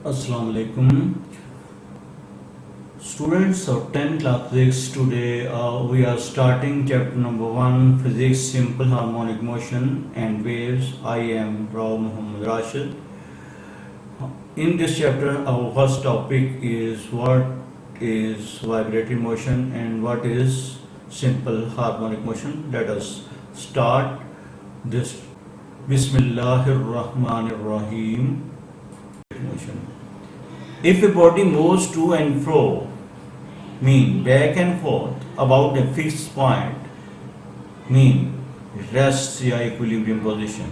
Assalamu alaikum. Students of 10th class physics, today we are starting chapter number 1, physics, simple harmonic motion and waves. I am Rao Muhammad Rashid. In this chapter our first topic is what is vibratory motion and what is simple harmonic motion. Let us start this. Bismillahir Rahmanir Rahim. Motion. If a body moves to and fro, mean back and forth about a fixed point, mean rest या equilibrium position,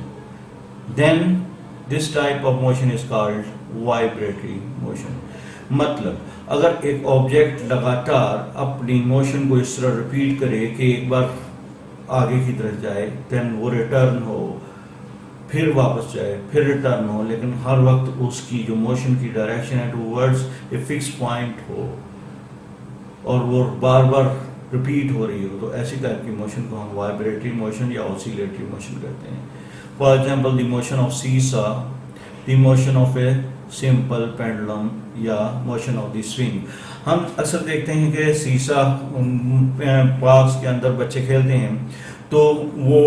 then this type of motion is called vibratory motion. मतलब अगर एक object लगातार अपनी motion को इस तरह repeat करे कि एक बार आगे की तरफ जाए, देन वो रिटर्न हो, फिर वापस जाए, फिर रिटर्न हो, लेकिन हर वक्त उसकी जो मोशन की डायरेक्शन है टूवर्ड्स ए फिक्स पॉइंट हो और वो बार बार रिपीट हो रही हो, तो ऐसी टाइप की मोशन को हम वाइब्रेटरी मोशन या ऑसिलेटरी मोशन कहते हैं. For example the motion of seesaw, the motion of a simple pendulum या मोशन ऑफ द स्विंग. हम अक्सर देखते हैं कि सीसा पार्क्स के अंदर बच्चे खेलते हैं तो वो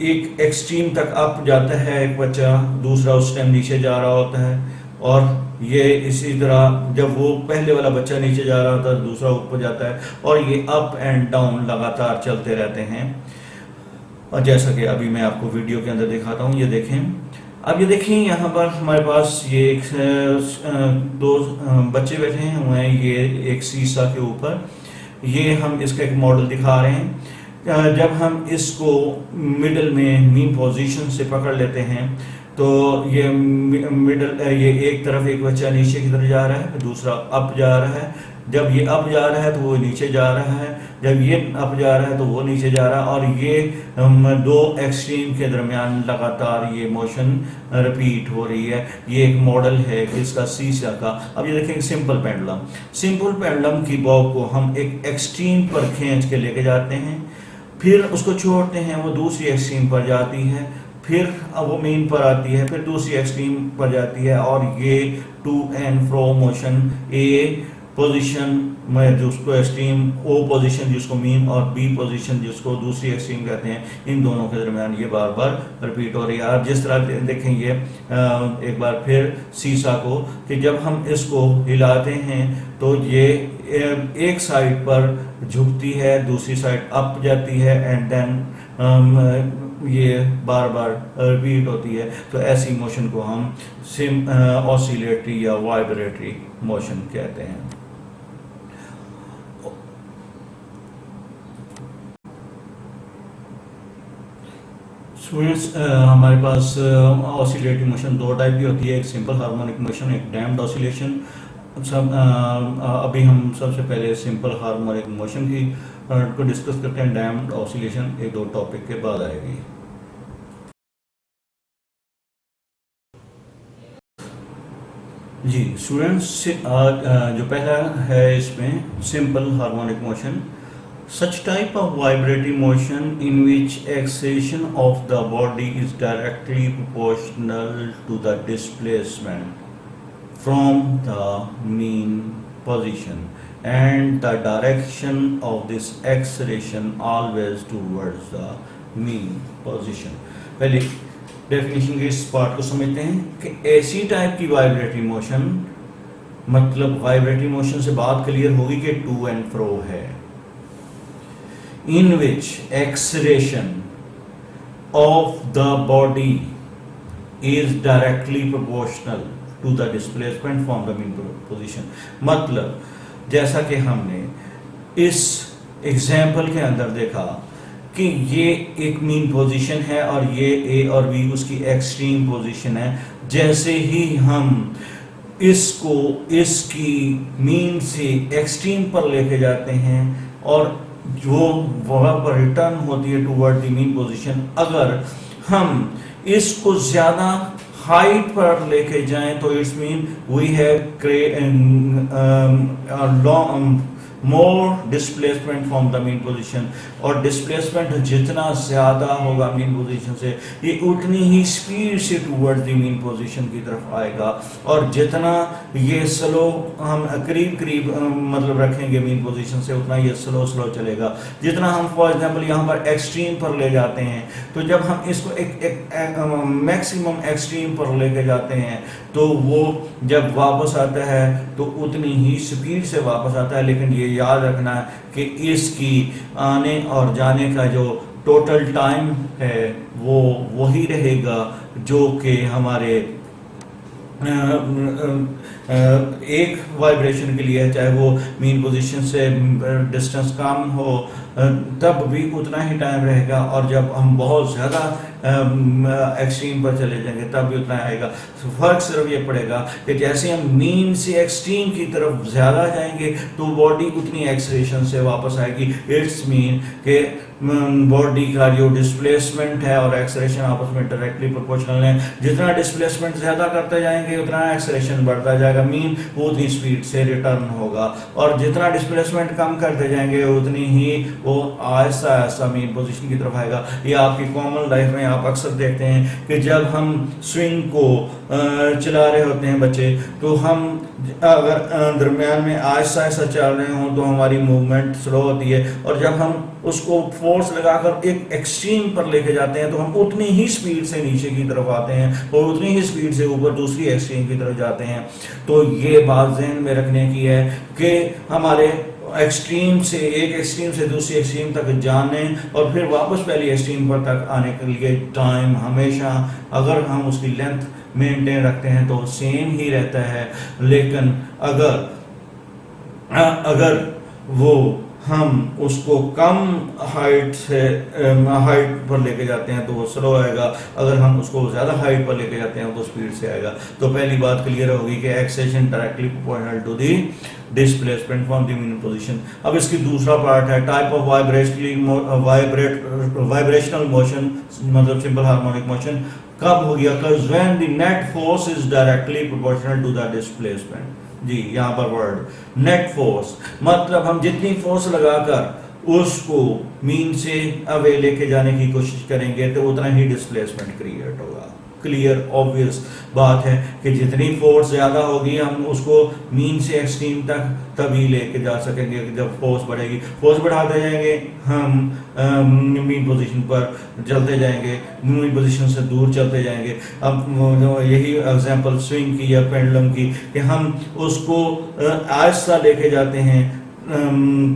एक एक्सट्रीम तक अप जाता है एक बच्चा, दूसरा उस टाइम नीचे जा रहा होता है, और ये इसी तरह जब वो पहले वाला बच्चा नीचे जा रहा होता है दूसरा ऊपर जाता है, और ये अप एंड डाउन लगातार चलते रहते हैं. और जैसा कि अभी मैं आपको वीडियो के अंदर दिखाता हूँ, ये देखें. अब ये देखें यहाँ पर हमारे पास ये एक दो बच्चे बैठे हुए हैं, ये एक सीसा के ऊपर. ये हम इसका एक मॉडल दिखा रहे हैं. जब हम इसको मिडल में मीन पोजीशन से पकड़ लेते हैं तो ये मिडल, ये एक तरफ एक बच्चा नीचे की तरफ जा रहा है, दूसरा अप जा रहा है. जब ये अप जा रहा है तो वो नीचे जा रहा है, जब ये अप जा रहा है तो वो नीचे जा रहा है, और ये दो एक्सट्रीम के दरमियान लगातार ये मोशन रिपीट हो रही है. ये एक मॉडल है इसका सीसा का. अब ये देखें सिंपल पेंडुलम. सिंपल पेंडुलम की बॉब को हम एक एक्सट्रीम पर खींच के लेके जाते हैं, फिर उसको छोड़ते हैं, वो दूसरी एक्सट्रीम पर जाती है, फिर वो मीन पर आती है, फिर दूसरी एक्सट्रीम पर जाती है, और ये to and fro motion, A position में जिसको एक्सट्रीम, ओ पोजीशन जिसको मीन, और बी पोजीशन जिसको दूसरी एक्सट्रीम कहते हैं, इन दोनों के दरमियान ये बार बार रिपीट हो रही है. और जिस तरह देखेंगे एक बार फिर सीसा को कि जब हम इसको हिलाते हैं तो ये एक साइड पर झुकती है, दूसरी साइड अप जाती है, एंड देन ये बार बार रिपीट होती है. तो ऐसी मोशन को हम ऑसिलेटरी या वाइब्रेटरी मोशन कहते हैं. स्टूडेंट्स, हमारे पास ऑसिलेटरी मोशन दो टाइप की होती है, एक सिंपल हार्मोनिक मोशन, एक डैम्प्ड ऑसिलेशन. अभी हम सबसे पहले सिंपल हार्मोनिक मोशन की को डिस्कस करते हैं. डैम्प्ड ऑसिलेशन एक दो टॉपिक के बाद आएगी. जी स्टूडेंट्स, जो पहला है इसमें simple harmonic motion. Such type of vibratory motion in which acceleration of the body is directly proportional to the displacement from the mean position, and the direction of this acceleration always towards the mean position. पहले definition के इस part को समझते हैं कि ऐसी type की vibratory motion, मतलब वाइब्रेटरी मोशन से बात क्लियर होगी कि टू एंड फ्रो है, in which acceleration of the body is directly proportional to the displacement from the mean position. मतलब जैसा कि हमने इस एग्जाम्पल के अंदर देखा कि ये एक मीन पोजीशन है और ये ए और बी उसकी एक्सट्रीम पोजीशन है. जैसे ही हम इसको इसकी मीन से एक्सट्रीम पर लेके जाते हैं और जो वहां पर रिटर्न होती है टूवर्ड द मीन पोजीशन, अगर हम इसको ज्यादा हाइट पर लेके जाएं तो it's mean we have more displacement from the mean position, और डिस्प्लेसमेंट जितना ज़्यादा होगा मीन पोजीशन से ये उतनी ही स्पीड से टूवर्ड्स द मीन पोजीशन की तरफ आएगा, और जितना ये स्लो हम करीब करीब मतलब रखेंगे मीन पोजीशन से उतना ये स्लो स्लो चलेगा। जितना हम फॉर एग्जांपल यहाँ पर एक्सट्रीम पर ले जाते हैं, तो जब हम इसको एक मैक्सिमम एक्सट्रीम पर लेके जाते हैं तो वो जब वापस आता है तो उतनी ही स्पीड से वापस आता है, लेकिन ये याद रखना है कि इसकी आने और जाने का जो टोटल टाइम है वो वही रहेगा जो कि हमारे एक वाइब्रेशन के लिए है, चाहे वो मीन पोजीशन से डिस्टेंस कम हो तब भी उतना ही टाइम रहेगा, और जब हम बहुत ज़्यादा एक्सट्रीम पर चले जाएंगे तब भी उतना आएगा। तो फर्क सिर्फ ये पड़ेगा कि जैसे हम मीन से एक्सट्रीम की तरफ ज़्यादा जाएंगे तो बॉडी उतनी एक्सलेशन से वापस आएगी। इट्स मीन कि बॉडी का जो डिस्प्लेसमेंट है और एक्सलेशन आपस में डायरेक्टली प्रोपोर्शनल है। जितना डिस्प्लेसमेंट ज़्यादा करते जाएंगे उतना एक्सलेशन बढ़ता जाएगा, मीन उतनी स्पीड से रिटर्न होगा, और जितना डिस्प्लेसमेंट कम करते जाएंगे उतनी ही वो आहिस्ता आहिस्ता मीन पोजीशन की तरफ आएगा। ये आपकी कॉमन लाइफ में आप अक्सर देखते हैं कि जब हम स्विंग को चला रहे होते हैं बच्चे, तो हम अगर दरमियान में आहिस्ता आहिस्ता चल रहे हों तो हमारी मूवमेंट स्लो होती है, और जब हम उसको फोर्स लगाकर एक एक्सट्रीम पर लेके जाते हैं तो हम उतनी ही स्पीड से नीचे की तरफ आते हैं और उतनी ही स्पीड से ऊपर दूसरी एक्सट्रीम की तरफ जाते हैं। तो ये बात ज़हन में रखने की है कि हमारे एक्सट्रीम से एक एक्सट्रीम से दूसरी एक्सट्रीम तक जाने और फिर वापस पहली एक्सट्रीम पर तक आने के लिए टाइम हमेशा, अगर हम उसकी लेंथ मेंटेन रखते हैं तो सेम ही रहता है, लेकिन अगर वो हम उसको कम हाइट पर लेके जाते हैं तो वो स्लो आएगा, अगर हम उसको ज़्यादा हाइट पर लेके जाते हैं तो स्पीड से आएगा। तो पहली बात क्लियर होगी कि acceleration directly proportional to the displacement from the mean position. अब इसकी दूसरा पार्ट है टाइप ऑफ वाइब्रेशनल मोशन, मतलब सिंपल हार्मोनिक मोशन कब हो गया? When the net force is directly proportional to the displacement. जी, यहाँ पर वर्ड नेट फोर्स मतलब हम जितनी फोर्स लगाकर उसको मीन से अवे लेके जाने की कोशिश करेंगे तो उतना ही डिस्प्लेसमेंट क्रिएट होगा। क्लियर ऑब्वियस बात है कि जितनी फोर्स ज़्यादा होगी हम उसको मीन से एक्सट्रीम तक तभी लेके जा सकेंगे जब फोर्स बढ़ेगी। फोर्स बढ़ाते जाएंगे हम मीन पोजीशन पर चलते जाएंगे, मीन पोजीशन से दूर चलते जाएंगे। अब यही एग्जांपल स्विंग की या पेंडुलम की कि हम उसको आहिस्ता लेके जाते हैं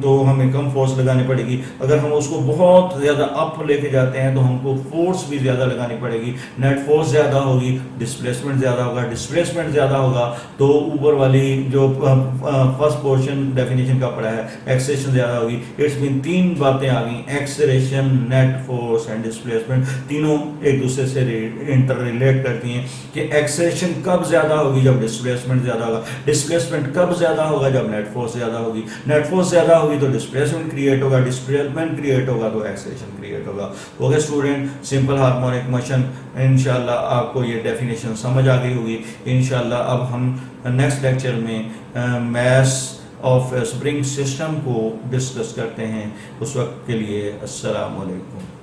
तो हमें कम फोर्स लगानी पड़ेगी, अगर हम उसको बहुत ज़्यादा अप लेके जाते हैं तो हमको फोर्स भी ज़्यादा लगानी पड़ेगी। नेट फोर्स ज़्यादा होगी, डिस्प्लेसमेंट ज़्यादा होगा, डिस्प्लेसमेंट ज़्यादा होगा तो ऊपर वाली जो फर्स्ट पोर्शन डेफिनेशन का पड़ा है एक्सेलेरेशन ज़्यादा होगी। इट्स मीन तीन बातें आ गई, acceleration, net force and displacement, तीनों एक दूसरे से इंटर रिलेट करती हैं कि एक्सेलेरेशन कब ज़्यादा होगी जब डिस्प्लेसमेंट ज़्यादा होगा, डिस्प्लेसमेंट कब ज़्यादा होगा जब नेट फोर्स ज़्यादा होगी, नेट फोर्स ज्यादा होगी तो डिस्प्लेसमेंट क्रिएट होगा, डिस्प्लेसमेंट क्रिएट होगा तो एक्सेलेरेशन क्रिएट होगा। Okay student, simple harmonic motion इंशाल्लाह आपको ये डेफिनेशन समझ आ गई होगी। इंशाल्लाह अब हम नेक्स्ट लेक्चर में मैथ्स ऑफ स्प्रिंग सिस्टम को डिस्कस करते हैं। उस वक्त के लिए अस्सलाम वालेकुम।